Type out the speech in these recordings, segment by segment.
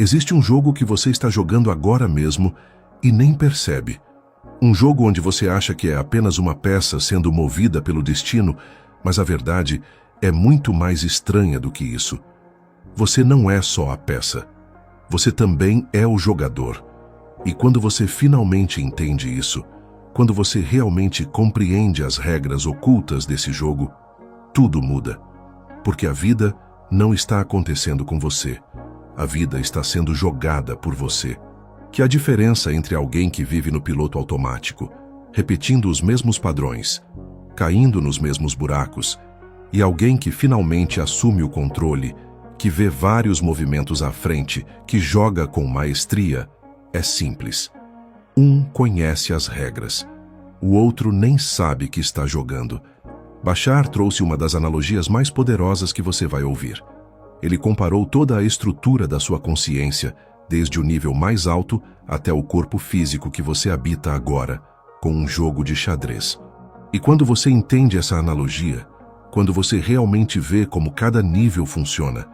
Existe um jogo que você está jogando agora mesmo e nem percebe. Um jogo onde você acha que é apenas uma peça sendo movida pelo destino, mas a verdade é muito mais estranha do que isso. Você não é só a peça. Você também é o jogador. E quando você finalmente entende isso, quando você realmente compreende as regras ocultas desse jogo, tudo muda. Porque a vida não está acontecendo com você. A vida está sendo jogada por você. Que a diferença entre alguém que vive no piloto automático, repetindo os mesmos padrões, caindo nos mesmos buracos, e alguém que finalmente assume o controle, que vê vários movimentos à frente, que joga com maestria, é simples. Um conhece as regras. O outro nem sabe que está jogando. Bashar trouxe uma das analogias mais poderosas que você vai ouvir. Ele comparou toda a estrutura da sua consciência, desde o nível mais alto até o corpo físico que você habita agora, com um jogo de xadrez. E quando você entende essa analogia, quando você realmente vê como cada nível funciona,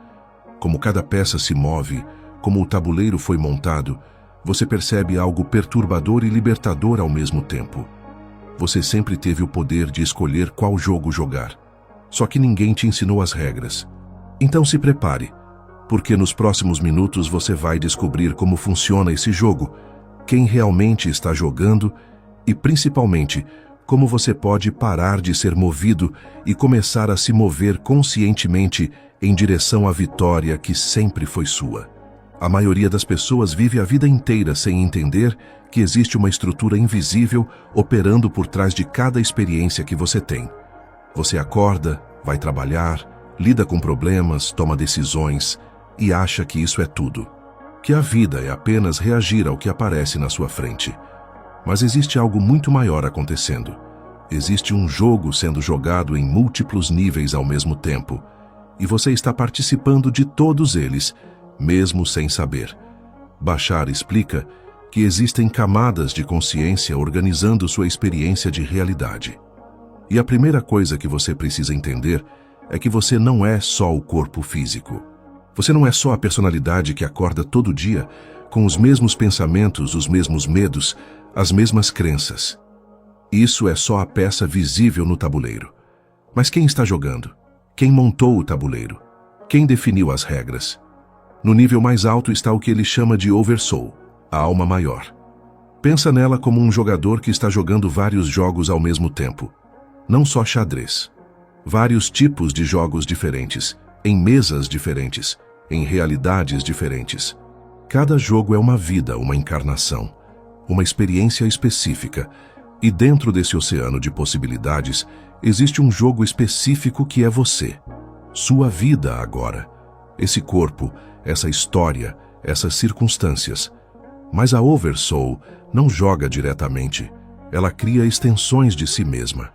como cada peça se move, como o tabuleiro foi montado, você percebe algo perturbador e libertador ao mesmo tempo. Você sempre teve o poder de escolher qual jogo jogar. Só que ninguém te ensinou as regras. Então se prepare, porque nos próximos minutos você vai descobrir como funciona esse jogo, quem realmente está jogando e, principalmente, como você pode parar de ser movido e começar a se mover conscientemente em direção à vitória que sempre foi sua. A maioria das pessoas vive a vida inteira sem entender que existe uma estrutura invisível operando por trás de cada experiência que você tem. Você acorda, vai trabalhar, lida com problemas, toma decisões e acha que isso é tudo. Que a vida é apenas reagir ao que aparece na sua frente. Mas existe algo muito maior acontecendo. Existe um jogo sendo jogado em múltiplos níveis ao mesmo tempo. E você está participando de todos eles, mesmo sem saber. Bashar explica que existem camadas de consciência organizando sua experiência de realidade. E a primeira coisa que você precisa entender é que você não é só o corpo físico. Você não é só a personalidade que acorda todo dia com os mesmos pensamentos, os mesmos medos, as mesmas crenças. Isso é só a peça visível no tabuleiro. Mas quem está jogando? Quem montou o tabuleiro? Quem definiu as regras? No nível mais alto está o que ele chama de Oversoul, a alma maior. Pensa nela como um jogador que está jogando vários jogos ao mesmo tempo. Não só xadrez. Vários tipos de jogos diferentes, em mesas diferentes, em realidades diferentes. Cada jogo é uma vida, uma encarnação, uma experiência específica, e dentro desse oceano de possibilidades, existe um jogo específico que é você. Sua vida agora. Esse corpo, essa história, essas circunstâncias. Mas a Oversoul não joga diretamente. Ela cria extensões de si mesma.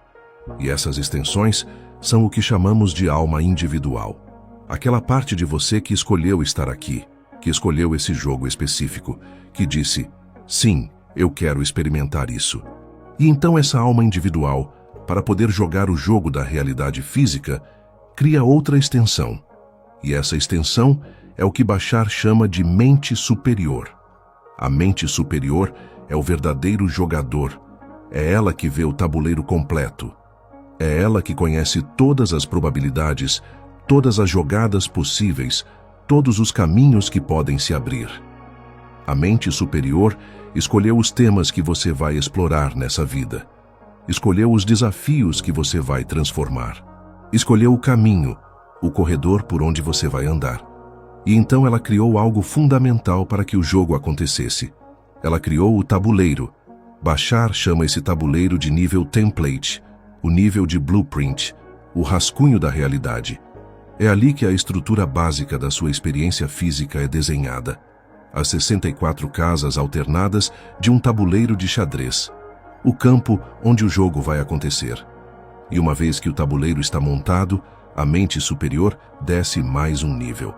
E essas extensões são o que chamamos de alma individual. Aquela parte de você que escolheu estar aqui, que escolheu esse jogo específico, que disse, sim, eu quero experimentar isso. E então essa alma individual, para poder jogar o jogo da realidade física, cria outra extensão. E essa extensão é o que Bashar chama de mente superior. A mente superior é o verdadeiro jogador. É ela que vê o tabuleiro completo. É ela que conhece todas as probabilidades, todas as jogadas possíveis, todos os caminhos que podem se abrir. A mente superior escolheu os temas que você vai explorar nessa vida. Escolheu os desafios que você vai transformar. Escolheu o caminho, o corredor por onde você vai andar. E então ela criou algo fundamental para que o jogo acontecesse. Ela criou o tabuleiro. Bashar chama esse tabuleiro de nível template, o nível de blueprint, o rascunho da realidade. É ali que a estrutura básica da sua experiência física é desenhada. As 64 casas alternadas de um tabuleiro de xadrez. O campo onde o jogo vai acontecer. E uma vez que o tabuleiro está montado, a mente superior desce mais um nível.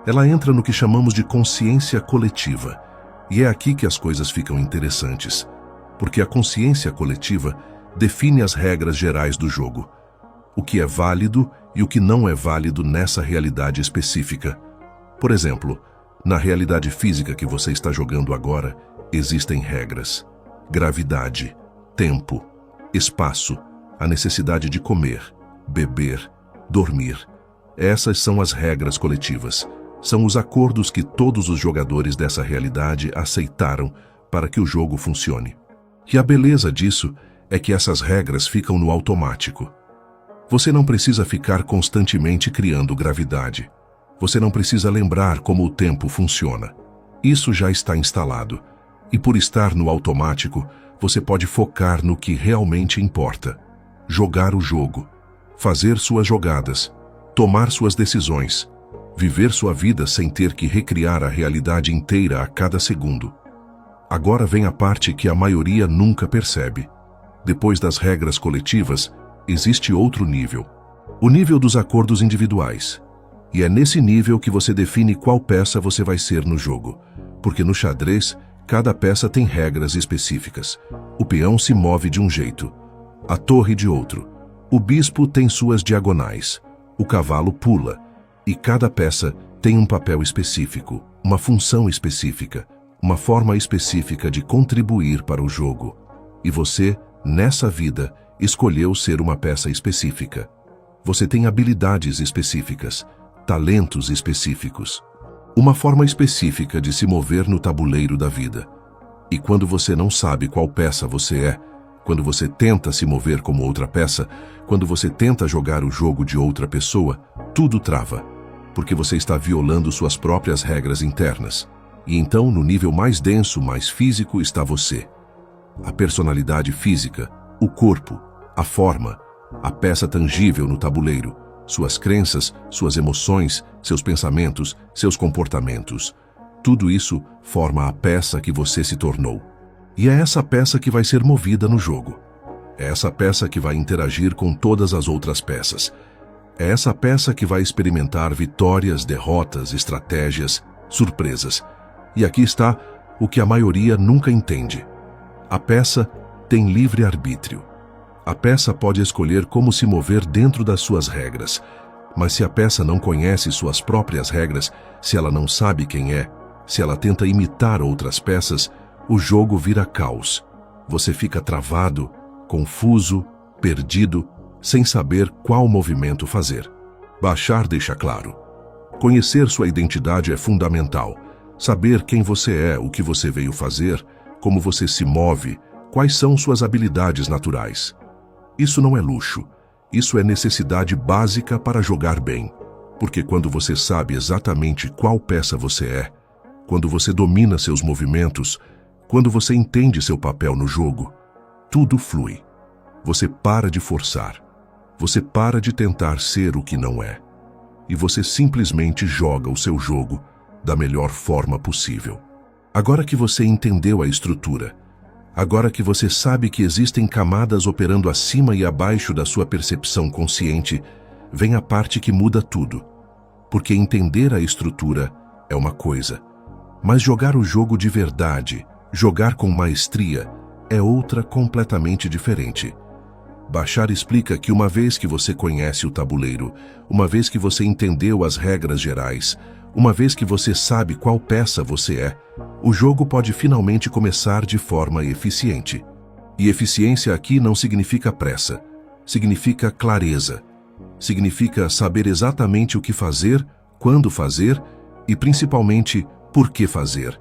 Ela entra no que chamamos de consciência coletiva. E é aqui que as coisas ficam interessantes. Porque a consciência coletiva define as regras gerais do jogo. O que é válido e o que não é válido nessa realidade específica. Por exemplo, Na realidade física que você está jogando agora, existem regras. Gravidade, tempo, espaço, a necessidade de comer, beber, dormir. Essas são as regras coletivas. São os acordos que todos os jogadores dessa realidade aceitaram para que o jogo funcione. E a beleza disso é que essas regras ficam no automático. Você não precisa ficar constantemente criando gravidade. Você não precisa lembrar como o tempo funciona. Isso já está instalado. E por estar no automático, você pode focar no que realmente importa. Jogar o jogo. Fazer suas jogadas. Tomar suas decisões. Viver sua vida sem ter que recriar a realidade inteira a cada segundo. Agora vem a parte que a maioria nunca percebe. Depois das regras coletivas, existe outro nível. O nível dos acordos individuais. E é nesse nível que você define qual peça você vai ser no jogo. Porque no xadrez, cada peça tem regras específicas. O peão se move de um jeito, a torre de outro. O bispo tem suas diagonais. O cavalo pula. E cada peça tem um papel específico, uma função específica, uma forma específica de contribuir para o jogo. E você, nessa vida, escolheu ser uma peça específica. Você tem habilidades específicas, talentos específicos, uma forma específica de se mover no tabuleiro da vida. E quando você não sabe qual peça você é, quando você tenta se mover como outra peça, quando você tenta jogar o jogo de outra pessoa, tudo trava. Porque você está violando suas próprias regras internas. E então, no nível mais denso, mais físico, está você. A personalidade física, o corpo, a forma, a peça tangível no tabuleiro, suas crenças, suas emoções, seus pensamentos, seus comportamentos. Tudo isso forma a peça que você se tornou. E é essa peça que vai ser movida no jogo. É essa peça que vai interagir com todas as outras peças. É essa peça que vai experimentar vitórias, derrotas, estratégias, surpresas. E aqui está o que a maioria nunca entende. A peça tem livre-arbítrio. A peça pode escolher como se mover dentro das suas regras. Mas se a peça não conhece suas próprias regras, se ela não sabe quem é, se ela tenta imitar outras peças, o jogo vira caos. Você fica travado, confuso, perdido, sem saber qual movimento fazer. Bashar deixa claro. Conhecer sua identidade é fundamental. Saber quem você é, o que você veio fazer, como você se move, quais são suas habilidades naturais. Isso não é luxo. Isso é necessidade básica para jogar bem. Porque quando você sabe exatamente qual peça você é, quando você domina seus movimentos, quando você entende seu papel no jogo, tudo flui. Você para de forçar. Você para de tentar ser o que não é. E você simplesmente joga o seu jogo da melhor forma possível. Agora que você entendeu a estrutura, agora que você sabe que existem camadas operando acima e abaixo da sua percepção consciente, vem a parte que muda tudo. Porque entender a estrutura é uma coisa, mas jogar o jogo de verdade, jogar com maestria, é outra completamente diferente. Bashar explica que uma vez que você conhece o tabuleiro, uma vez que você entendeu as regras gerais, uma vez que você sabe qual peça você é, o jogo pode finalmente começar de forma eficiente. E eficiência aqui não significa pressa, significa clareza. Significa saber exatamente o que fazer, quando fazer e principalmente por que fazer.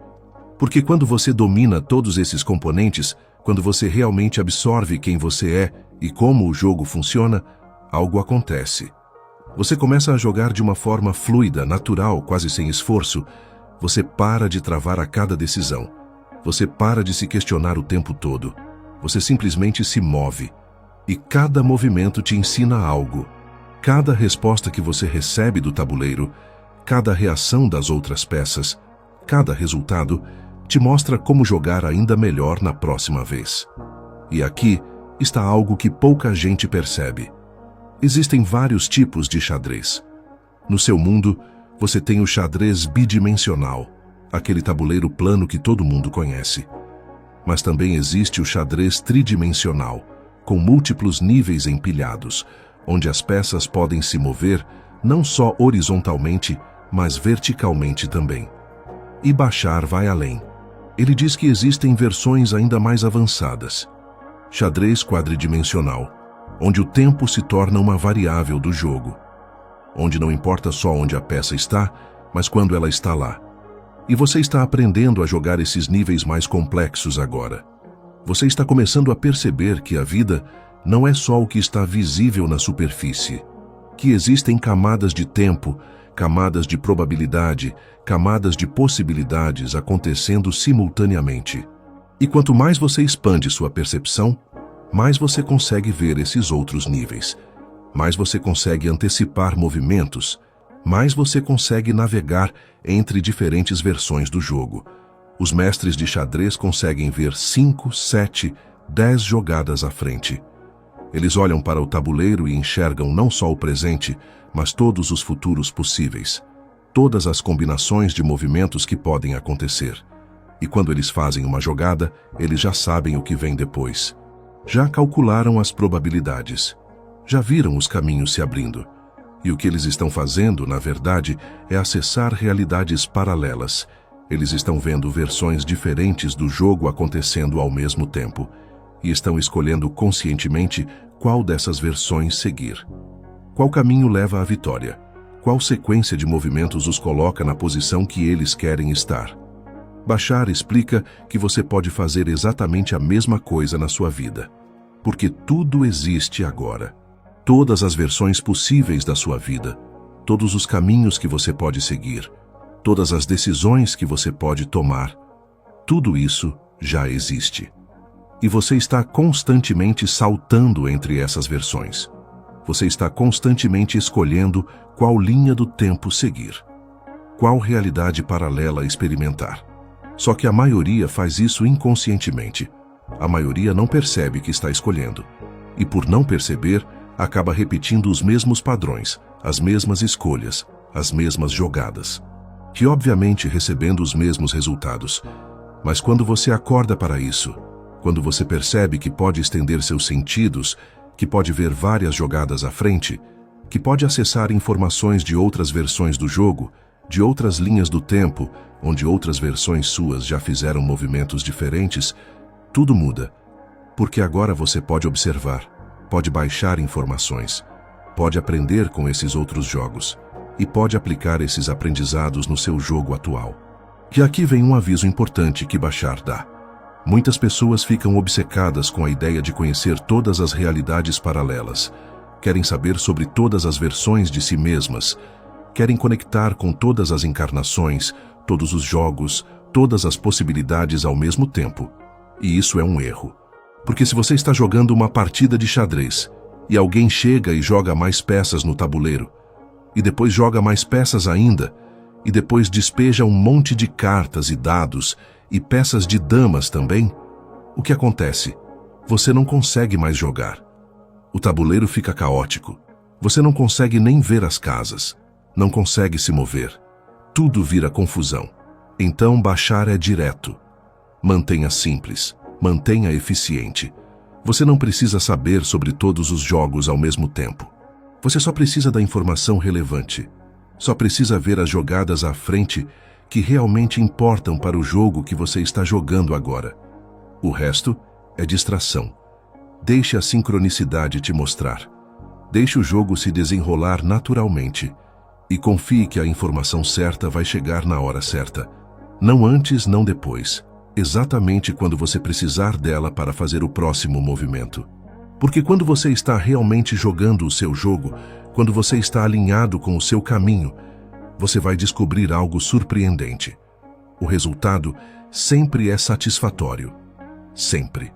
Porque quando você domina todos esses componentes, quando você realmente absorve quem você é e como o jogo funciona, algo acontece. Você começa a jogar de uma forma fluida, natural, quase sem esforço. Você para de travar a cada decisão. Você para de se questionar o tempo todo. Você simplesmente se move. E cada movimento te ensina algo. Cada resposta que você recebe do tabuleiro, cada reação das outras peças, cada resultado, te mostra como jogar ainda melhor na próxima vez. E aqui está algo que pouca gente percebe. Existem vários tipos de xadrez. No seu mundo, você tem o xadrez bidimensional, aquele tabuleiro plano que todo mundo conhece. Mas também existe o xadrez tridimensional, com múltiplos níveis empilhados, onde as peças podem se mover não só horizontalmente, mas verticalmente também. E Bashar vai além. Ele diz que existem versões ainda mais avançadas. Xadrez quadridimensional, onde o tempo se torna uma variável do jogo. Onde não importa só onde a peça está, mas quando ela está lá. E você está aprendendo a jogar esses níveis mais complexos agora. Você está começando a perceber que a vida não é só o que está visível na superfície, que existem camadas de tempo, camadas de probabilidade, camadas de possibilidades acontecendo simultaneamente. E quanto mais você expande sua percepção, mais você consegue ver esses outros níveis, mais você consegue antecipar movimentos, mais você consegue navegar entre diferentes versões do jogo. Os mestres de xadrez conseguem ver 5, 7, 10 jogadas à frente. Eles olham para o tabuleiro e enxergam não só o presente, mas todos os futuros possíveis, todas as combinações de movimentos que podem acontecer. E quando eles fazem uma jogada, eles já sabem o que vem depois. Já calcularam as probabilidades. Já viram os caminhos se abrindo. E o que eles estão fazendo, na verdade, é acessar realidades paralelas. Eles estão vendo versões diferentes do jogo acontecendo ao mesmo tempo. E estão escolhendo conscientemente qual dessas versões seguir. Qual caminho leva à vitória? Qual sequência de movimentos os coloca na posição que eles querem estar? Bashar explica que você pode fazer exatamente a mesma coisa na sua vida. Porque tudo existe agora. Todas as versões possíveis da sua vida, todos os caminhos que você pode seguir, todas as decisões que você pode tomar, tudo isso já existe. E você está constantemente saltando entre essas versões. Você está constantemente escolhendo qual linha do tempo seguir, qual realidade paralela experimentar. Só que a maioria faz isso inconscientemente. A maioria não percebe que está escolhendo. E por não perceber, acaba repetindo os mesmos padrões, as mesmas escolhas, as mesmas jogadas. Que obviamente recebendo os mesmos resultados. Mas quando você acorda para isso, quando você percebe que pode estender seus sentidos, que pode ver várias jogadas à frente, que pode acessar informações de outras versões do jogo, de outras linhas do tempo, onde outras versões suas já fizeram movimentos diferentes, tudo muda. Porque agora você pode observar, pode baixar informações, pode aprender com esses outros jogos e pode aplicar esses aprendizados no seu jogo atual. E aqui vem um aviso importante que Bashar dá. Muitas pessoas ficam obcecadas com a ideia de conhecer todas as realidades paralelas, querem saber sobre todas as versões de si mesmas, querem conectar com todas as encarnações, todos os jogos, todas as possibilidades ao mesmo tempo. E isso é um erro. Porque se você está jogando uma partida de xadrez e alguém chega e joga mais peças no tabuleiro, e depois joga mais peças ainda, e depois despeja um monte de cartas e dados e peças de damas também, o que acontece? Você não consegue mais jogar. O tabuleiro fica caótico. Você não consegue nem ver as casas. Não consegue se mover. Tudo vira confusão. Então Bashar é direto. Mantenha simples. Mantenha eficiente. Você não precisa saber sobre todos os jogos ao mesmo tempo. Você só precisa da informação relevante. Só precisa ver as jogadas à frente que realmente importam para o jogo que você está jogando agora. O resto é distração. Deixe a sincronicidade te mostrar. Deixe o jogo se desenrolar naturalmente. E confie que a informação certa vai chegar na hora certa. Não antes, não depois. Exatamente quando você precisar dela para fazer o próximo movimento. Porque quando você está realmente jogando o seu jogo, quando você está alinhado com o seu caminho, você vai descobrir algo surpreendente. O resultado sempre é satisfatório. Sempre.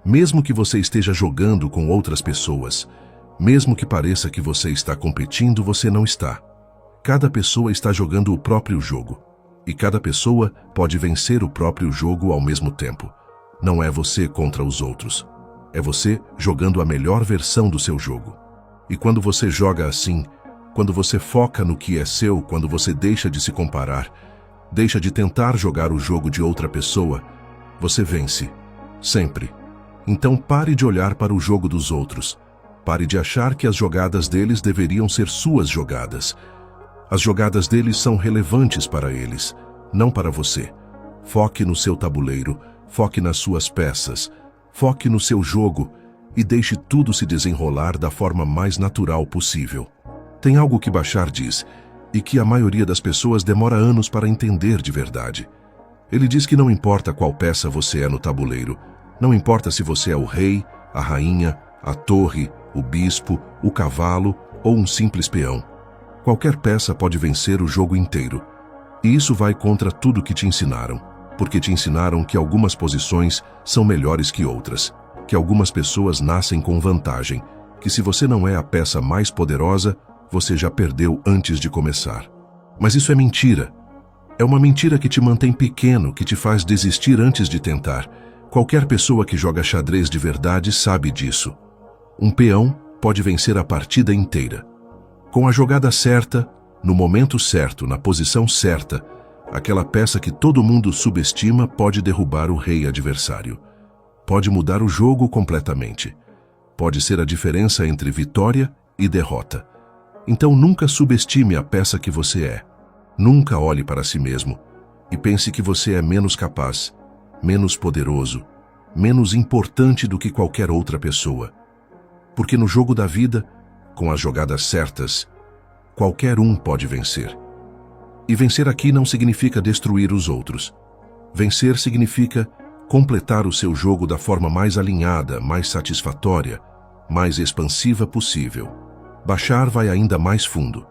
Mesmo que você esteja jogando com outras pessoas, mesmo que pareça que você está competindo, você não está. Cada pessoa está jogando o próprio jogo. E cada pessoa pode vencer o próprio jogo ao mesmo tempo. Não é você contra os outros. É você jogando a melhor versão do seu jogo. E quando você joga assim, quando você foca no que é seu, quando você deixa de se comparar, deixa de tentar jogar o jogo de outra pessoa, você vence. Sempre. Então pare de olhar para o jogo dos outros. Pare de achar que as jogadas deles deveriam ser suas jogadas. As jogadas deles são relevantes para eles. não para você. Foque no seu tabuleiro, foque nas suas peças, foque no seu jogo e deixe tudo se desenrolar da forma mais natural possível. Tem algo que Bashar diz e que a maioria das pessoas demora anos para entender de verdade. Ele diz que não importa qual peça você é no tabuleiro, não importa se você é o rei, a rainha, a torre, o bispo, o cavalo ou um simples peão. Qualquer peça pode vencer o jogo inteiro. E isso vai contra tudo que te ensinaram, porque te ensinaram que algumas posições são melhores que outras, que algumas pessoas nascem com vantagem, que se você não é a peça mais poderosa, você já perdeu antes de começar. Mas isso é mentira. É uma mentira que te mantém pequeno, que te faz desistir antes de tentar. Qualquer pessoa que joga xadrez de verdade sabe disso. Um peão pode vencer a partida inteira. Com a jogada certa, no momento certo, na posição certa, aquela peça que todo mundo subestima pode derrubar o rei adversário. Pode mudar o jogo completamente. Pode ser a diferença entre vitória e derrota. Então nunca subestime a peça que você é. Nunca olhe para si mesmo e pense que você é menos capaz, menos poderoso, menos importante do que qualquer outra pessoa. Porque no jogo da vida, com as jogadas certas, qualquer um pode vencer. E vencer aqui não significa destruir os outros. Vencer significa completar o seu jogo da forma mais alinhada, mais satisfatória, mais expansiva possível. Bashar vai ainda mais fundo.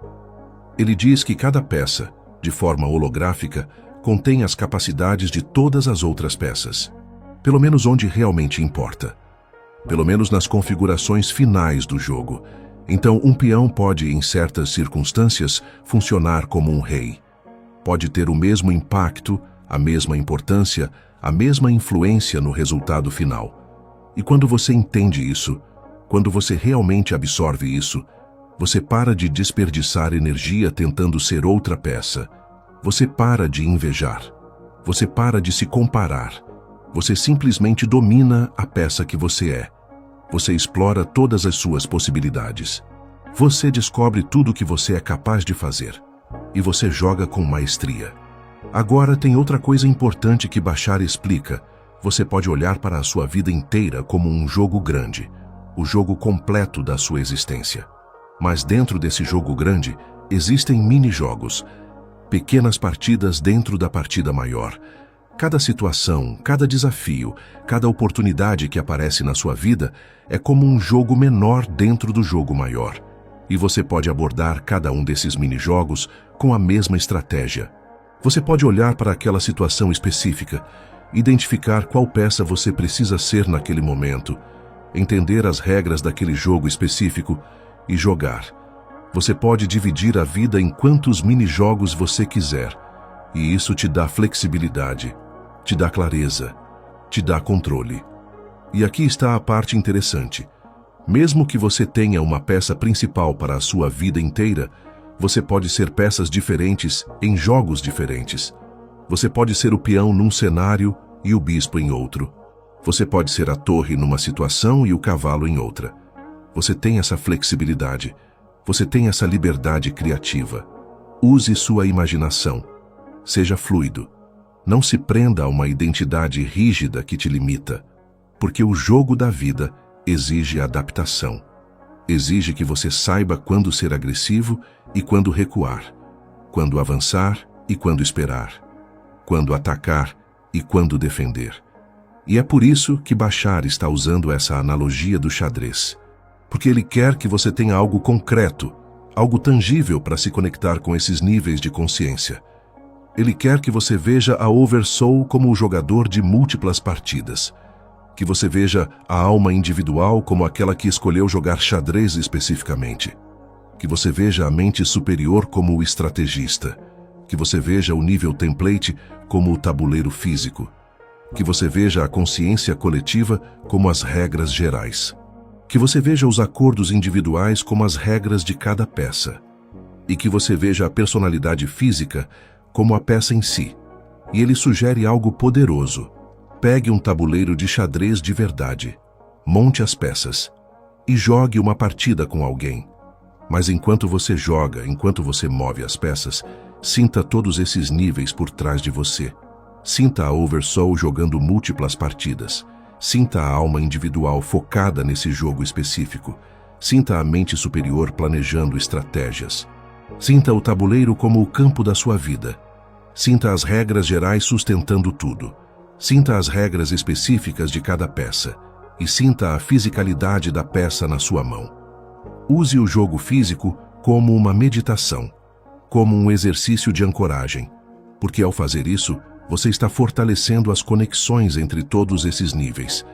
Ele diz que cada peça, de forma holográfica, contém as capacidades de todas as outras peças. Pelo menos onde realmente importa. Pelo menos nas configurações finais do jogo. Então, um peão pode, em certas circunstâncias, funcionar como um rei. Pode ter o mesmo impacto, a mesma importância, a mesma influência no resultado final. E quando você entende isso, quando você realmente absorve isso, você para de desperdiçar energia tentando ser outra peça. Você para de invejar. Você para de se comparar. Você simplesmente domina a peça que você é. Você explora todas as suas possibilidades. Você descobre tudo o que você é capaz de fazer. E você joga com maestria. Agora tem outra coisa importante que Bashar explica. Você pode olhar para a sua vida inteira como um jogo grande. O jogo completo da sua existência. Mas dentro desse jogo grande, existem mini-jogos. Pequenas partidas dentro da partida maior. Cada situação, cada desafio, cada oportunidade que aparece na sua vida é como um jogo menor dentro do jogo maior. E você pode abordar cada um desses mini-jogos com a mesma estratégia. Você pode olhar para aquela situação específica, identificar qual peça você precisa ser naquele momento, entender as regras daquele jogo específico e jogar. Você pode dividir a vida em quantos mini-jogos você quiser, e isso te dá flexibilidade, te dá clareza, te dá controle. E aqui está a parte interessante. Mesmo que você tenha uma peça principal para a sua vida inteira, você pode ser peças diferentes em jogos diferentes. Você pode ser o peão num cenário e o bispo em outro. Você pode ser a torre numa situação e o cavalo em outra. Você tem essa flexibilidade. Você tem essa liberdade criativa. Use sua imaginação. Seja fluido. Não se prenda a uma identidade rígida que te limita, porque o jogo da vida exige adaptação. Exige que você saiba quando ser agressivo e quando recuar, quando avançar e quando esperar, quando atacar e quando defender. E é por isso que Bashar está usando essa analogia do xadrez. Porque ele quer que você tenha algo concreto, algo tangível para se conectar com esses níveis de consciência. Ele quer que você veja a Oversoul como o jogador de múltiplas partidas. Que você veja a alma individual como aquela que escolheu jogar xadrez especificamente. Que você veja a mente superior como o estrategista. Que você veja o nível template como o tabuleiro físico. Que você veja a consciência coletiva como as regras gerais. Que você veja os acordos individuais como as regras de cada peça. E que você veja a personalidade física como a peça em si. E ele sugere algo poderoso. Pegue um tabuleiro de xadrez de verdade. Monte as peças. E jogue uma partida com alguém. Mas enquanto você joga, enquanto você move as peças, Sinta todos esses níveis por trás de você. Sinta a Oversoul jogando múltiplas partidas. Sinta a alma individual focada nesse jogo específico. Sinta a mente superior planejando estratégias. Sinta o tabuleiro como o campo da sua vida. Sinta as regras gerais sustentando tudo. Sinta as regras específicas de cada peça. E sinta a fisicalidade da peça na sua mão. Use o jogo físico como uma meditação, como um exercício de ancoragem, porque ao fazer isso, você está fortalecendo as conexões entre todos esses níveis.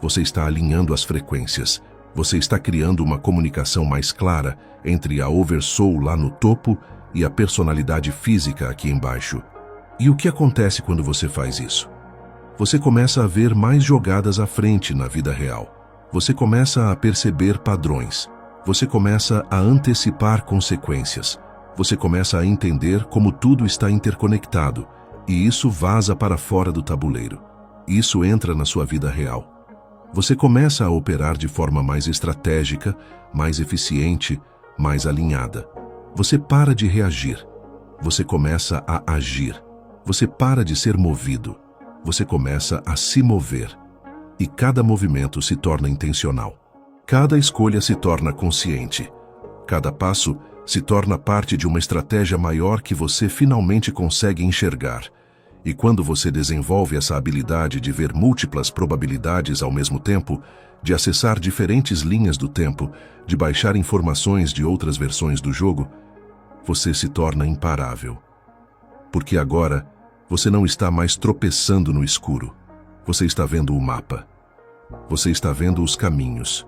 Você está alinhando as frequências. Você está criando uma comunicação mais clara entre a Oversoul lá no topo e a personalidade física aqui embaixo. E o que acontece quando você faz isso? Você começa a ver mais jogadas à frente na vida real. Você começa a perceber padrões. Você começa a antecipar consequências. Você começa a entender como tudo está interconectado, e isso vaza para fora do tabuleiro. Isso entra na sua vida real. Você começa a operar de forma mais estratégica, mais eficiente, mais alinhada. Você para de reagir. Você começa a agir. Você para de ser movido. Você começa a se mover. E cada movimento se torna intencional. Cada escolha se torna consciente. Cada passo se torna parte de uma estratégia maior que você finalmente consegue enxergar. E quando você desenvolve essa habilidade de ver múltiplas probabilidades ao mesmo tempo, de acessar diferentes linhas do tempo, de baixar informações de outras versões do jogo, você se torna imparável. Porque agora, você não está mais tropeçando no escuro. Você está vendo o mapa. Você está vendo os caminhos.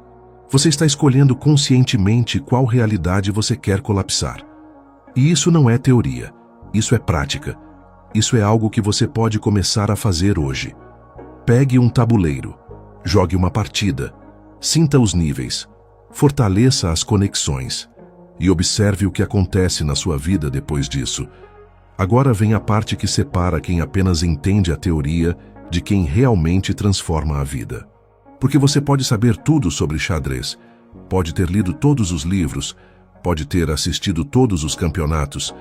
Você está escolhendo conscientemente qual realidade você quer colapsar. E isso não é teoria. Isso é prática. Isso é algo que você pode começar a fazer hoje. Pegue um tabuleiro. Jogue uma partida. Sinta os níveis. Fortaleça as conexões. E observe o que acontece na sua vida depois disso. Agora vem a parte que separa quem apenas entende a teoria de quem realmente transforma a vida. Porque você pode saber tudo sobre xadrez, pode ter lido todos os livros, pode ter assistido todos os campeonatos,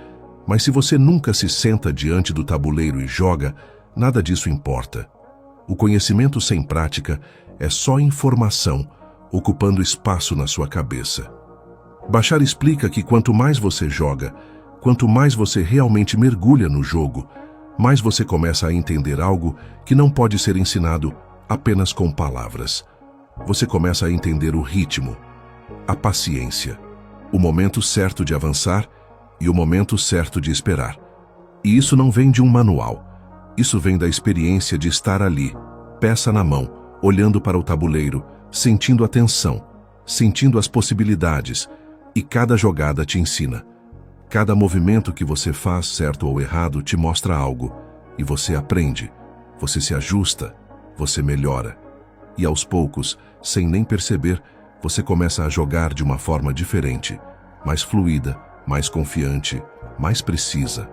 mas se você nunca se senta diante do tabuleiro e joga, nada disso importa. O conhecimento sem prática é só informação, ocupando espaço na sua cabeça. Bashar explica que quanto mais você joga, quanto mais você realmente mergulha no jogo, mais você começa a entender algo que não pode ser ensinado apenas com palavras. Você começa a entender o ritmo, a paciência, o momento certo de avançar e o momento certo de esperar. E isso não vem de um manual. Isso vem da experiência de estar ali, peça na mão, olhando para o tabuleiro, sentindo a tensão, sentindo as possibilidades, e cada jogada te ensina. Cada movimento que você faz, certo ou errado, te mostra algo, e você aprende, você se ajusta, você melhora. E aos poucos, sem nem perceber, você começa a jogar de uma forma diferente, mais fluida, mais confiante, mais precisa.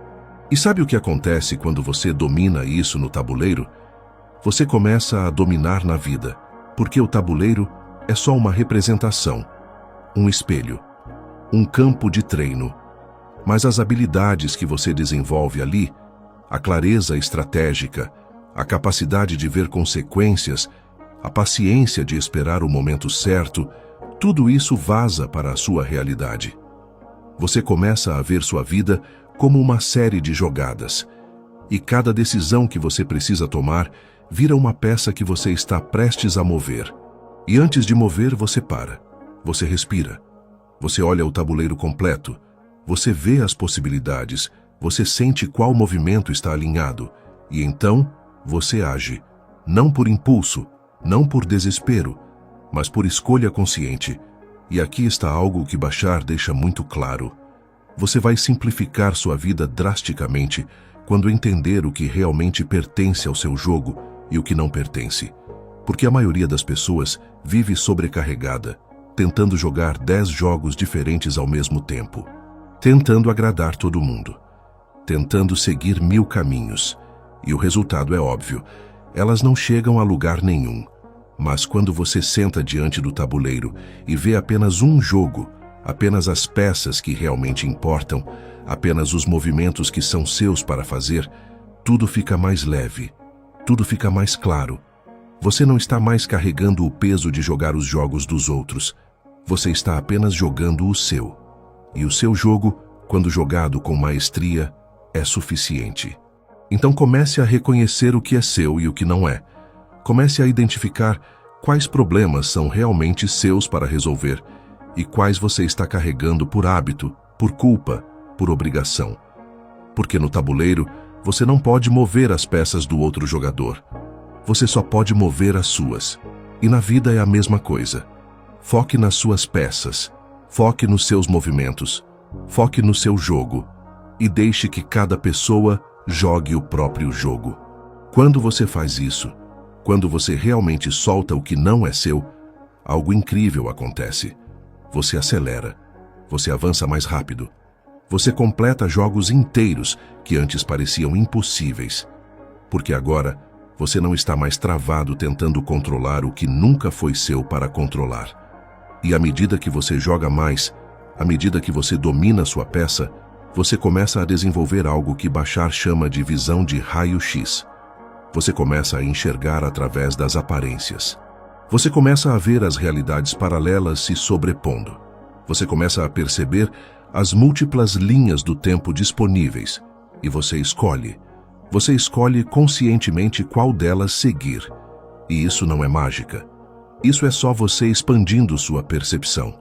E sabe o que acontece quando você domina isso no tabuleiro? Você começa a dominar na vida, porque o tabuleiro é só uma representação, um espelho, um campo de treino. Mas as habilidades que você desenvolve ali, a clareza estratégica, a capacidade de ver consequências, a paciência de esperar o momento certo, tudo isso vaza para a sua realidade. Você começa a ver sua vida como uma série de jogadas, e cada decisão que você precisa tomar vira uma peça que você está prestes a mover. E antes de mover, você para, você respira, você olha o tabuleiro completo, você vê as possibilidades, você sente qual movimento está alinhado, e então você age, não por impulso, não por desespero, mas por escolha consciente. E aqui está algo que Bashar deixa muito claro. Você vai simplificar sua vida drasticamente quando entender o que realmente pertence ao seu jogo e o que não pertence. Porque a maioria das pessoas vive sobrecarregada, tentando jogar 10 jogos diferentes ao mesmo tempo, tentando agradar todo mundo, tentando seguir 1000 caminhos. E o resultado é óbvio, elas não chegam a lugar nenhum. Mas quando você senta diante do tabuleiro e vê apenas um jogo, apenas as peças que realmente importam, apenas os movimentos que são seus para fazer, tudo fica mais leve, tudo fica mais claro. Você não está mais carregando o peso de jogar os jogos dos outros. Você está apenas jogando o seu. E o seu jogo, quando jogado com maestria, é suficiente. Então comece a reconhecer o que é seu e o que não é. Comece a identificar quais problemas são realmente seus para resolver e quais você está carregando por hábito, por culpa, por obrigação. Porque no tabuleiro, você não pode mover as peças do outro jogador. Você só pode mover as suas. E na vida é a mesma coisa. Foque nas suas peças. Foque nos seus movimentos. Foque no seu jogo. E deixe que cada pessoa jogue o próprio jogo. Quando você faz isso, quando você realmente solta o que não é seu, algo incrível acontece. Você acelera. Você avança mais rápido. Você completa jogos inteiros que antes pareciam impossíveis. Porque agora, você não está mais travado tentando controlar o que nunca foi seu para controlar. E à medida que você joga mais, à medida que você domina sua peça, você começa a desenvolver algo que Bashar chama de visão de raio-x. Você começa a enxergar através das aparências. Você começa a ver as realidades paralelas se sobrepondo. Você começa a perceber as múltiplas linhas do tempo disponíveis. E você escolhe. Você escolhe conscientemente qual delas seguir. E isso não é mágica. Isso é só você expandindo sua percepção.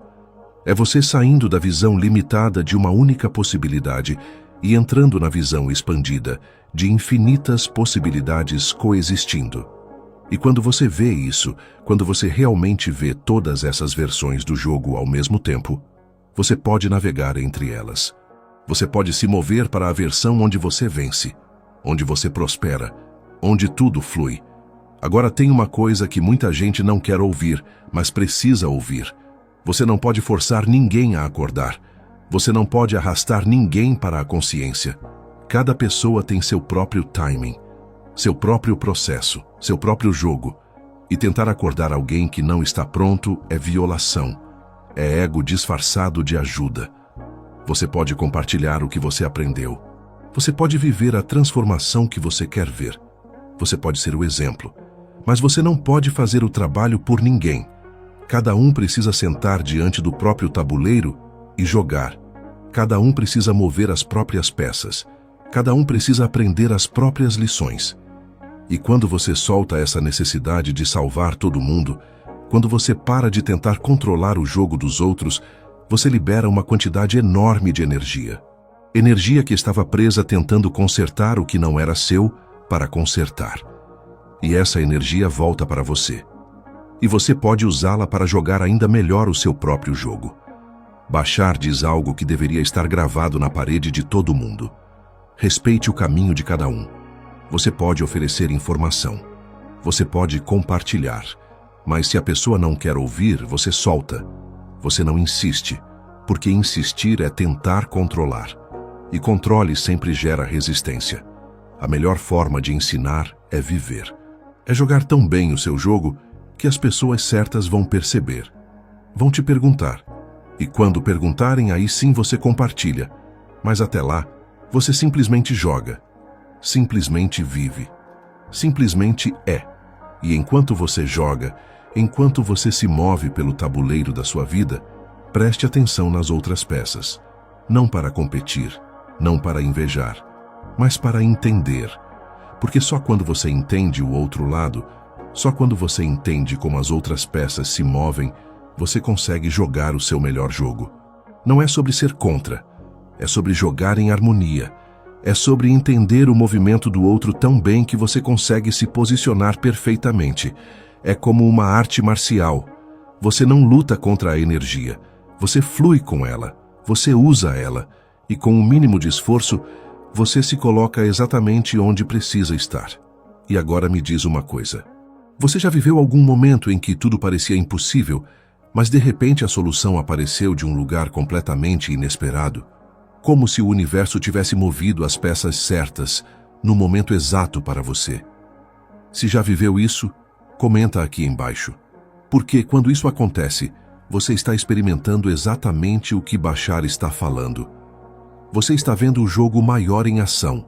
É você saindo da visão limitada de uma única possibilidade e entrando na visão expandida de infinitas possibilidades coexistindo. E quando você vê isso, quando você realmente vê todas essas versões do jogo ao mesmo tempo, você pode navegar entre elas. Você pode se mover para a versão onde você vence, onde você prospera, onde tudo flui. Agora tem uma coisa que muita gente não quer ouvir, mas precisa ouvir. Você não pode forçar ninguém a acordar. Você não pode arrastar ninguém para a consciência. Cada pessoa tem seu próprio timing, seu próprio processo, seu próprio jogo. E tentar acordar alguém que não está pronto é violação. É ego disfarçado de ajuda. Você pode compartilhar o que você aprendeu. Você pode viver a transformação que você quer ver. Você pode ser o exemplo. Mas você não pode fazer o trabalho por ninguém. Cada um precisa sentar diante do próprio tabuleiro e jogar. Cada um precisa mover as próprias peças. Cada um precisa aprender as próprias lições. E quando você solta essa necessidade de salvar todo mundo, quando você para de tentar controlar o jogo dos outros, você libera uma quantidade enorme de energia. Energia que estava presa tentando consertar o que não era seu para consertar. E essa energia volta para você. E você pode usá-la para jogar ainda melhor o seu próprio jogo. Bashar diz algo que deveria estar gravado na parede de todo mundo. Respeite o caminho de cada um. Você pode oferecer informação. Você pode compartilhar. Mas se a pessoa não quer ouvir, você solta. Você não insiste, porque insistir é tentar controlar. E controle sempre gera resistência. A melhor forma de ensinar é viver. É jogar tão bem o seu jogo que as pessoas certas vão perceber. Vão te perguntar. E quando perguntarem, aí sim você compartilha. Mas até lá, você simplesmente joga. Simplesmente vive. Simplesmente é. E enquanto você joga, enquanto você se move pelo tabuleiro da sua vida, preste atenção nas outras peças. Não para competir, não para invejar, mas para entender. Porque só quando você entende o outro lado, só quando você entende como as outras peças se movem, você consegue jogar o seu melhor jogo. Não é sobre ser contra, é sobre jogar em harmonia. É sobre entender o movimento do outro tão bem que você consegue se posicionar perfeitamente. É como uma arte marcial. Você não luta contra a energia. Você flui com ela. Você usa ela. E com o mínimo de esforço, você se coloca exatamente onde precisa estar. E agora me diz uma coisa. Você já viveu algum momento em que tudo parecia impossível, mas de repente a solução apareceu de um lugar completamente inesperado? Como se o universo tivesse movido as peças certas no momento exato para você. Se já viveu isso, comenta aqui embaixo. Porque quando isso acontece, você está experimentando exatamente o que Bashar está falando. Você está vendo o jogo maior em ação.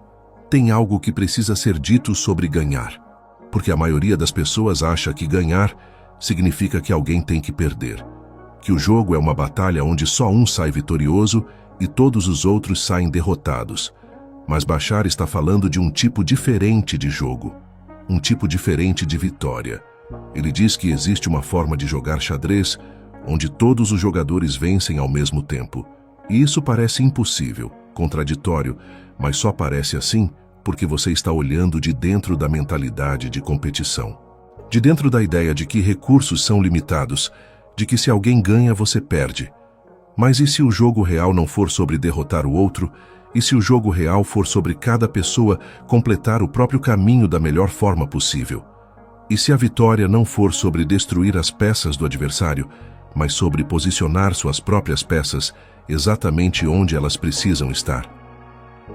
Tem algo que precisa ser dito sobre ganhar. Porque a maioria das pessoas acha que ganhar significa que alguém tem que perder. Que o jogo é uma batalha onde só um sai vitorioso e todos os outros saem derrotados. Mas Bashar está falando de um tipo diferente de jogo. Um tipo diferente de vitória. Ele diz que existe uma forma de jogar xadrez onde todos os jogadores vencem ao mesmo tempo. E isso parece impossível, contraditório, mas só parece assim porque você está olhando de dentro da mentalidade de competição. De dentro da ideia de que recursos são limitados, de que se alguém ganha, você perde. Mas e se o jogo real não for sobre derrotar o outro? E se o jogo real for sobre cada pessoa completar o próprio caminho da melhor forma possível? E se a vitória não for sobre destruir as peças do adversário, mas sobre posicionar suas próprias peças exatamente onde elas precisam estar?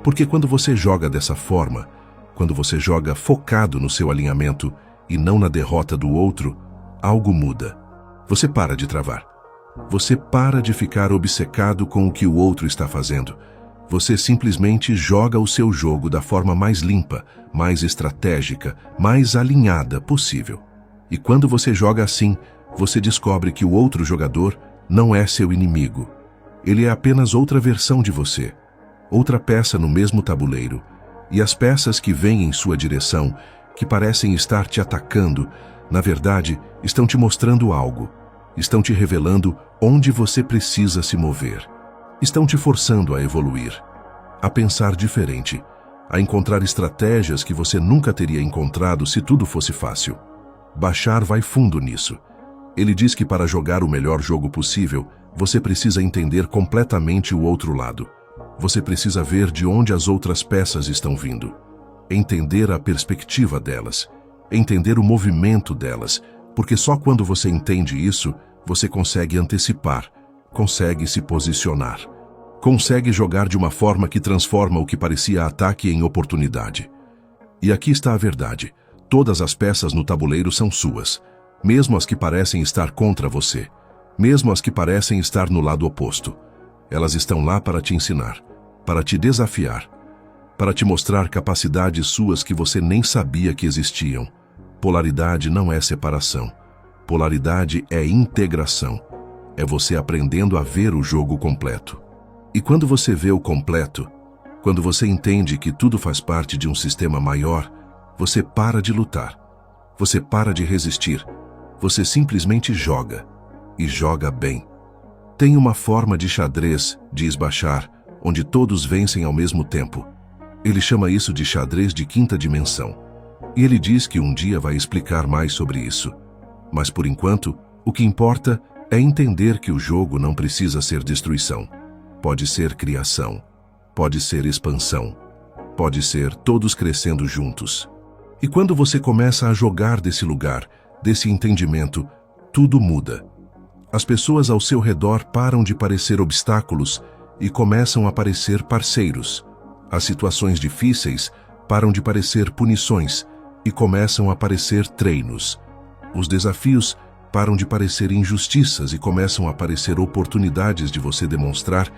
Porque quando você joga dessa forma, quando você joga focado no seu alinhamento e não na derrota do outro, algo muda. Você para de travar. Você para de ficar obcecado com o que o outro está fazendo. Você simplesmente joga o seu jogo da forma mais limpa, mais estratégica, mais alinhada possível. E quando você joga assim, você descobre que o outro jogador não é seu inimigo. Ele é apenas outra versão de você, outra peça no mesmo tabuleiro. E as peças que vêm em sua direção, que parecem estar te atacando, na verdade, estão te mostrando algo. Estão te revelando onde você precisa se mover. Estão te forçando a evoluir, a pensar diferente, a encontrar estratégias que você nunca teria encontrado se tudo fosse fácil. Bashar vai fundo nisso. Ele diz que para jogar o melhor jogo possível, você precisa entender completamente o outro lado. Você precisa ver de onde as outras peças estão vindo. Entender a perspectiva delas. Entender o movimento delas. Porque só quando você entende isso, você consegue antecipar, consegue se posicionar. Consegue jogar de uma forma que transforma o que parecia ataque em oportunidade. E aqui está a verdade. Todas as peças no tabuleiro são suas. Mesmo as que parecem estar contra você. Mesmo as que parecem estar no lado oposto. Elas estão lá para te ensinar, para te desafiar, para te mostrar capacidades suas que você nem sabia que existiam. Polaridade não é separação. Polaridade é integração. É você aprendendo a ver o jogo completo. E quando você vê o completo, quando você entende que tudo faz parte de um sistema maior, você para de lutar. Você para de resistir. Você simplesmente joga. E joga bem. Tem uma forma de xadrez, diz Bashar, onde todos vencem ao mesmo tempo. Ele chama isso de xadrez de quinta dimensão. E ele diz que um dia vai explicar mais sobre isso. Mas por enquanto, o que importa é entender que o jogo não precisa ser destruição. Pode ser criação. Pode ser expansão. Pode ser todos crescendo juntos. E quando você começa a jogar desse lugar, desse entendimento, tudo muda. As pessoas ao seu redor param de parecer obstáculos e começam a parecer parceiros. As situações difíceis param de parecer punições e começam a parecer treinos. Os desafios param de parecer injustiças e começam a parecer oportunidades de você demonstrar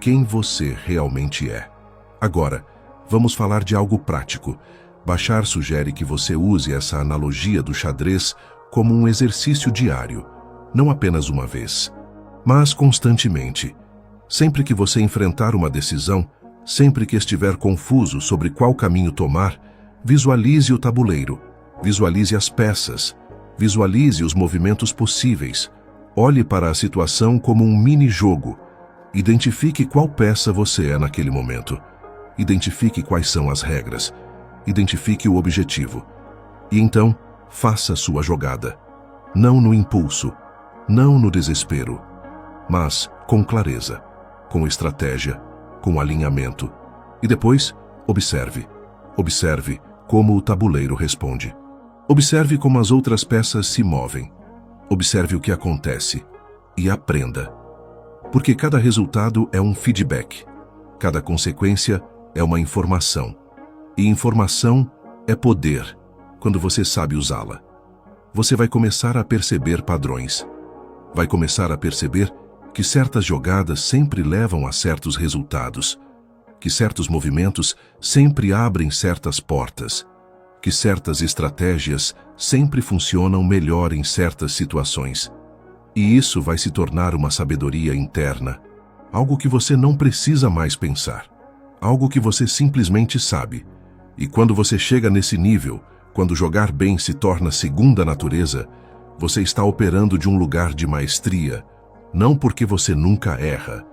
quem você realmente é. Agora, vamos falar de algo prático. Bashar sugere que você use essa analogia do xadrez como um exercício diário. Não apenas uma vez, mas constantemente. Sempre que você enfrentar uma decisão, sempre que estiver confuso sobre qual caminho tomar, visualize o tabuleiro, visualize as peças, visualize os movimentos possíveis, olhe para a situação como um mini-jogo, identifique qual peça você é naquele momento, identifique quais são as regras, identifique o objetivo, e então faça sua jogada, não no impulso, não no desespero, mas com clareza, com estratégia, com alinhamento. E depois, observe. Observe como o tabuleiro responde. Observe como as outras peças se movem. Observe o que acontece e aprenda. Porque cada resultado é um feedback. Cada consequência é uma informação. E informação é poder, quando você sabe usá-la. Você vai começar a perceber padrões. Vai começar a perceber que certas jogadas sempre levam a certos resultados. que certos movimentos sempre abrem certas portas, que certas estratégias sempre funcionam melhor em certas situações. E isso vai se tornar uma sabedoria interna, algo que você não precisa mais pensar, algo que você simplesmente sabe. E quando você chega nesse nível, quando jogar bem se torna segunda natureza, você está operando de um lugar de maestria, não porque você nunca erra,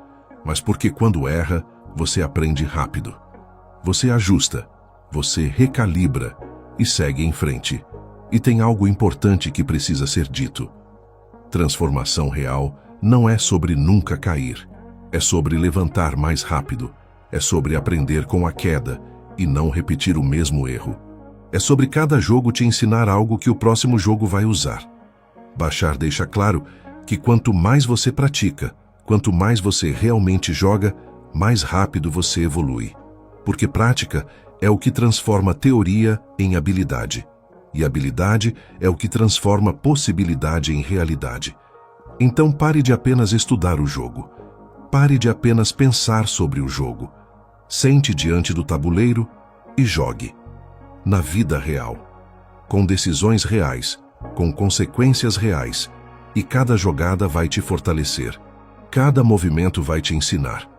mas porque quando erra, você aprende rápido. Você ajusta, você recalibra e segue em frente. E tem algo importante que precisa ser dito. Transformação real não é sobre nunca cair, é sobre levantar mais rápido, é sobre aprender com a queda e não repetir o mesmo erro. É sobre cada jogo te ensinar algo que o próximo jogo vai usar. Bashar deixa claro que quanto mais você pratica, quanto mais você realmente joga, mais rápido você evolui. Porque prática é o que transforma teoria em habilidade. E habilidade é o que transforma possibilidade em realidade. Então pare de apenas estudar o jogo. Pare de apenas pensar sobre o jogo. Sente diante do tabuleiro e jogue. Na vida real. Com decisões reais, com consequências reais. E cada jogada vai te fortalecer. Cada movimento vai te ensinar.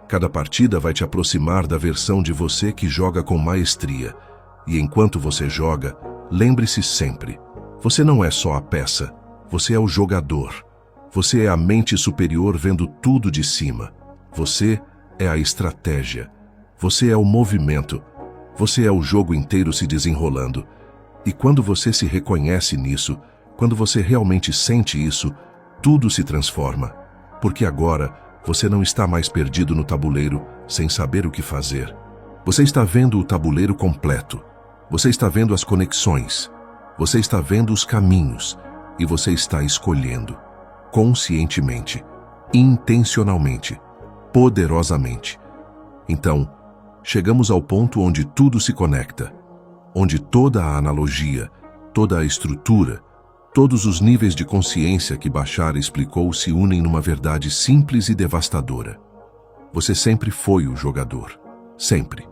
Cada partida vai te aproximar da versão de você que joga com maestria. E enquanto você joga, lembre-se sempre, você não é só a peça, você é o jogador. Você é a mente superior vendo tudo de cima. Você é a estratégia. Você é o movimento. Você é o jogo inteiro se desenrolando. E quando você se reconhece nisso, quando você realmente sente isso, tudo se transforma. Porque agora, você não está mais perdido no tabuleiro, sem saber o que fazer. Você está vendo o tabuleiro completo. Você está vendo as conexões. Você está vendo os caminhos. E você está escolhendo. Conscientemente. Intencionalmente. Poderosamente. Então, chegamos ao ponto onde tudo se conecta. Onde toda a analogia, toda a estrutura, todos os níveis de consciência que Bashar explicou se unem numa verdade simples e devastadora. Você sempre foi o jogador. Sempre.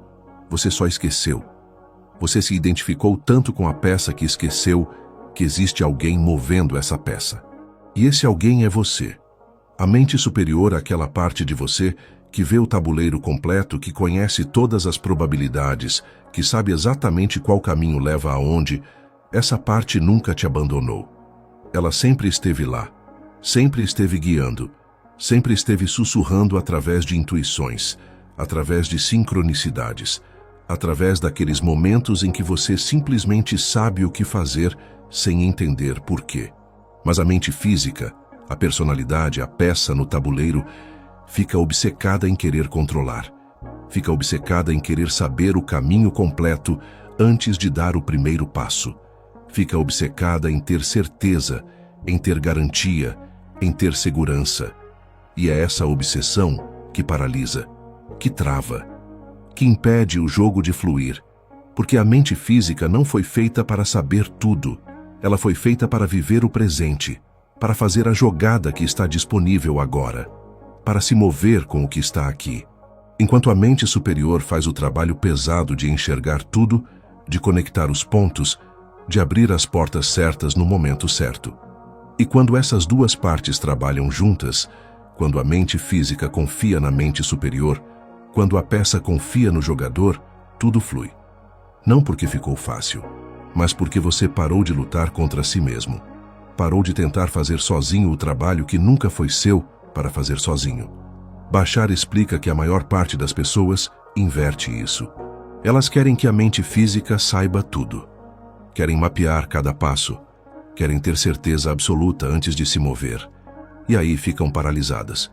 Você só esqueceu. Você se identificou tanto com a peça que esqueceu que existe alguém movendo essa peça. E esse alguém é você. A mente superior àquela parte de você que vê o tabuleiro completo, que conhece todas as probabilidades, que sabe exatamente qual caminho leva aonde. Essa parte nunca te abandonou. Ela sempre esteve lá, sempre esteve guiando, sempre esteve sussurrando através de intuições, através de sincronicidades, através daqueles momentos em que você simplesmente sabe o que fazer sem entender por quê. Mas a mente física, a personalidade, a peça no tabuleiro, fica obcecada em querer controlar, fica obcecada em querer saber o caminho completo antes de dar o primeiro passo. Fica obcecada em ter certeza, em ter garantia, em ter segurança. E é essa obsessão que paralisa, que trava, que impede o jogo de fluir. Porque a mente física não foi feita para saber tudo. Ela foi feita para viver o presente, para fazer a jogada que está disponível agora, para se mover com o que está aqui. Enquanto a mente superior faz o trabalho pesado de enxergar tudo, de conectar os pontos, de abrir as portas certas no momento certo. E quando essas duas partes trabalham juntas, quando a mente física confia na mente superior, quando a peça confia no jogador, tudo flui. Não porque ficou fácil, mas porque você parou de lutar contra si mesmo. Parou de tentar fazer sozinho o trabalho que nunca foi seu para fazer sozinho. Bashar explica que a maior parte das pessoas inverte isso. Elas querem que a mente física saiba tudo. Querem mapear cada passo, querem ter certeza absoluta antes de se mover. E aí ficam paralisadas.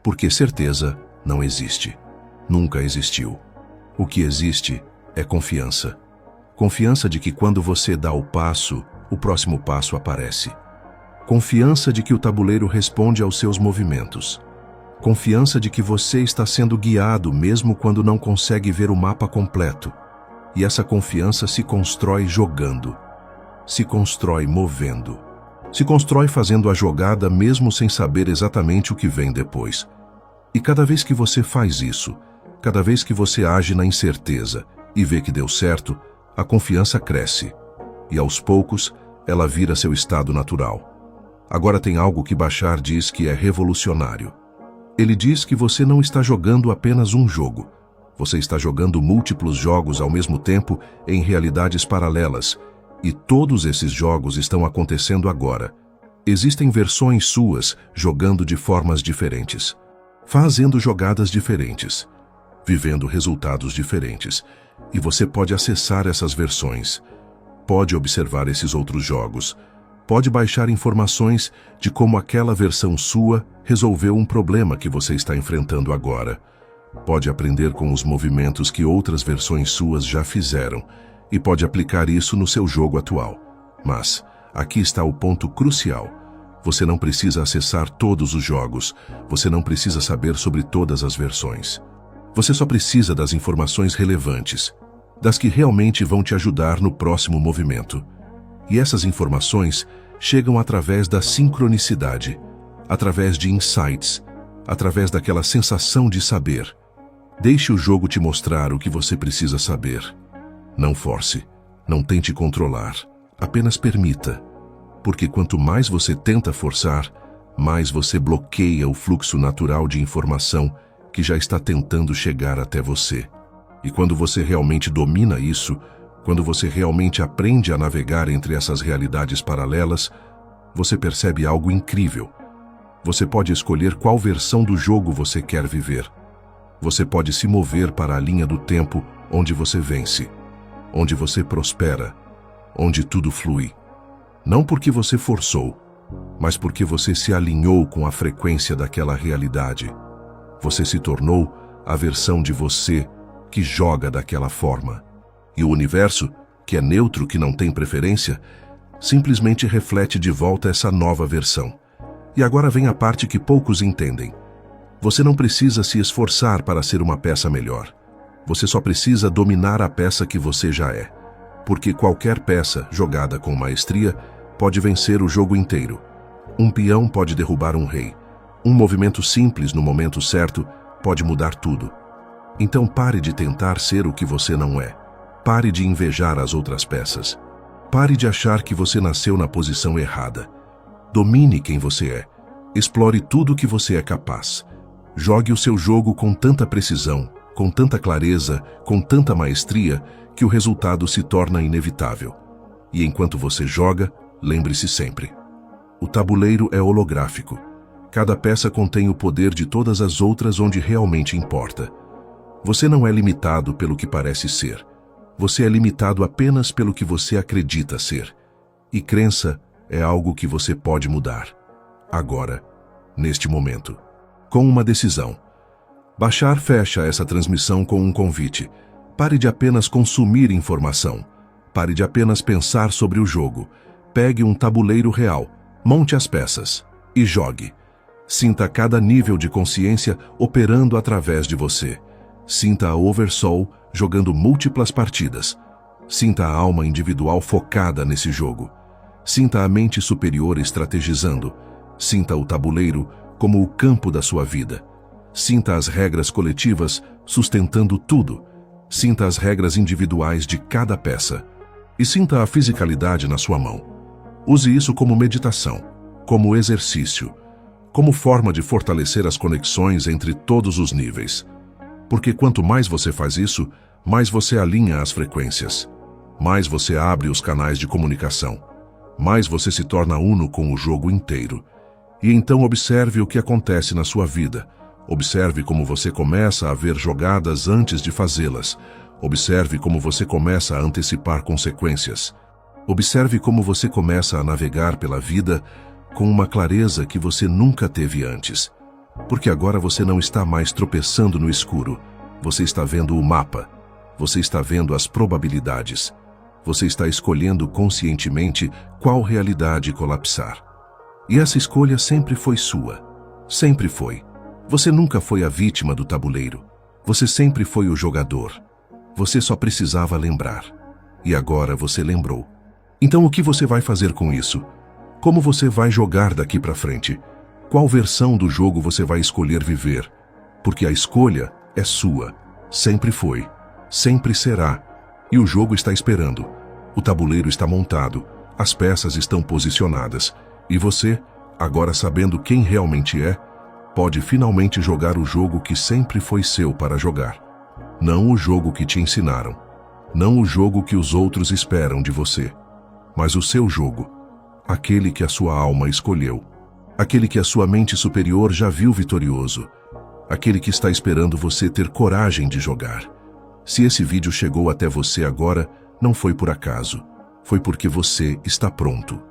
Porque certeza não existe. Nunca existiu. O que existe é confiança. Confiança de que quando você dá o passo, o próximo passo aparece. Confiança de que o tabuleiro responde aos seus movimentos. Confiança de que você está sendo guiado mesmo quando não consegue ver o mapa completo. E essa confiança se constrói jogando, se constrói movendo, se constrói fazendo a jogada mesmo sem saber exatamente o que vem depois. E cada vez que você faz isso, Cada vez que você age na incerteza e vê que deu certo, a confiança cresce. E aos poucos, ela vira seu estado natural. Agora tem algo que Bashar diz que é revolucionário. Ele diz que você não está jogando apenas um jogo. Você está jogando múltiplos jogos ao mesmo tempo em realidades paralelas. E todos esses jogos estão acontecendo agora. Existem versões suas jogando de formas diferentes, fazendo jogadas diferentes, vivendo resultados diferentes. E você pode acessar essas versões, pode observar esses outros jogos, pode baixar informações de como aquela versão sua resolveu um problema que você está enfrentando agora. Pode aprender com os movimentos que outras versões suas já fizeram e pode aplicar isso no seu jogo atual. Mas aqui está o ponto crucial. Você não precisa acessar todos os jogos, você não precisa saber sobre todas as versões. Você só precisa das informações relevantes, das que realmente vão te ajudar no próximo movimento. E essas informações chegam através da sincronicidade, através de insights, através daquela sensação de saber. Deixe o jogo te mostrar o que você precisa saber. Não force, não tente controlar, apenas permita. Porque quanto mais você tenta forçar, mais você bloqueia o fluxo natural de informação que já está tentando chegar até você. E quando você realmente domina isso, quando você realmente aprende a navegar entre essas realidades paralelas, você percebe algo incrível. Você pode escolher qual versão do jogo você quer viver. Você pode se mover para a linha do tempo onde você vence, onde você prospera, onde tudo flui. Não porque você forçou, mas porque você se alinhou com a frequência daquela realidade. Você se tornou a versão de você que joga daquela forma. E o universo, que é neutro, que não tem preferência, simplesmente reflete de volta essa nova versão. E agora vem a parte que poucos entendem. Você não precisa se esforçar para ser uma peça melhor. Você só precisa dominar a peça que você já é. Porque qualquer peça, jogada com maestria, pode vencer o jogo inteiro. Um peão pode derrubar um rei. Um movimento simples no momento certo pode mudar tudo. Então pare de tentar ser o que você não é. Pare de invejar as outras peças. Pare de achar que você nasceu na posição errada. Domine quem você é. Explore tudo o que você é capaz. Jogue o seu jogo com tanta precisão, com tanta clareza, com tanta maestria, que o resultado se torna inevitável. E enquanto você joga, lembre-se sempre. O tabuleiro é holográfico. Cada peça contém o poder de todas as outras onde realmente importa. Você não é limitado pelo que parece ser. Você é limitado apenas pelo que você acredita ser. E crença é algo que você pode mudar. Agora, neste momento. Com uma decisão. Bashar fecha essa transmissão com um convite. Pare de apenas consumir informação. Pare de apenas pensar sobre o jogo. Pegue um tabuleiro real, monte as peças e jogue. Sinta cada nível de consciência operando através de você. Sinta a Oversoul jogando múltiplas partidas. Sinta a alma individual focada nesse jogo. Sinta a mente superior estrategizando. Sinta o tabuleiro como o campo da sua vida. Sinta as regras coletivas sustentando tudo. Sinta as regras individuais de cada peça. E sinta a fisicalidade na sua mão. Use isso como meditação, como exercício, como forma de fortalecer as conexões entre todos os níveis. Porque quanto mais você faz isso, mais você alinha as frequências, mais você abre os canais de comunicação, mais você se torna uno com o jogo inteiro. E então observe o que acontece na sua vida. Observe como você começa a ver jogadas antes de fazê-las. Observe como você começa a antecipar consequências. Observe como você começa a navegar pela vida com uma clareza que você nunca teve antes. Porque agora você não está mais tropeçando no escuro. Você está vendo o mapa. Você está vendo as probabilidades. Você está escolhendo conscientemente qual realidade colapsar. E essa escolha sempre foi sua. Sempre foi. Você nunca foi a vítima do tabuleiro. Você sempre foi o jogador. Você só precisava lembrar. E agora você lembrou. Então o que você vai fazer com isso? Como você vai jogar daqui para frente? Qual versão do jogo você vai escolher viver? Porque a escolha é sua. Sempre foi, sempre será. E o jogo está esperando. O tabuleiro está montado, as peças estão posicionadas. E você, agora sabendo quem realmente é, pode finalmente jogar o jogo que sempre foi seu para jogar. Não o jogo que te ensinaram. Não o jogo que os outros esperam de você. Mas o seu jogo. Aquele que a sua alma escolheu. Aquele que a sua mente superior já viu vitorioso. Aquele que está esperando você ter coragem de jogar. Se esse vídeo chegou até você agora, não foi por acaso. Foi porque você está pronto.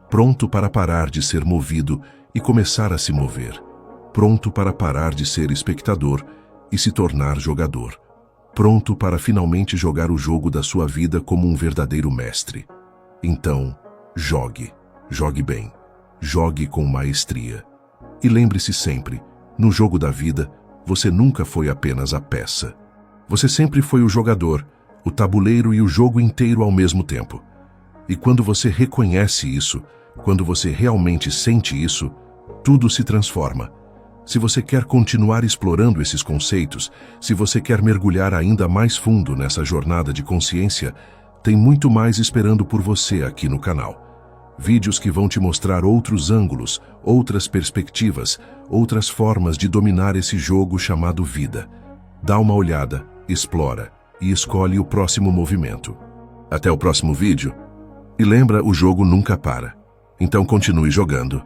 Pronto para parar de ser movido e começar a se mover. Pronto para parar de ser espectador e se tornar jogador. Pronto para finalmente jogar o jogo da sua vida como um verdadeiro mestre. Então, jogue. Jogue bem. Jogue com maestria. E lembre-se sempre, no jogo da vida, você nunca foi apenas a peça. Você sempre foi o jogador, o tabuleiro e o jogo inteiro ao mesmo tempo. E quando você reconhece isso, quando você realmente sente isso, tudo se transforma. Se você quer continuar explorando esses conceitos, se você quer mergulhar ainda mais fundo nessa jornada de consciência, tem muito mais esperando por você aqui no canal. Vídeos que vão te mostrar outros ângulos, outras perspectivas, outras formas de dominar esse jogo chamado vida. Dá uma olhada, explora e escolhe o próximo movimento. Até o próximo vídeo. E lembra, o jogo nunca para. Então continue jogando.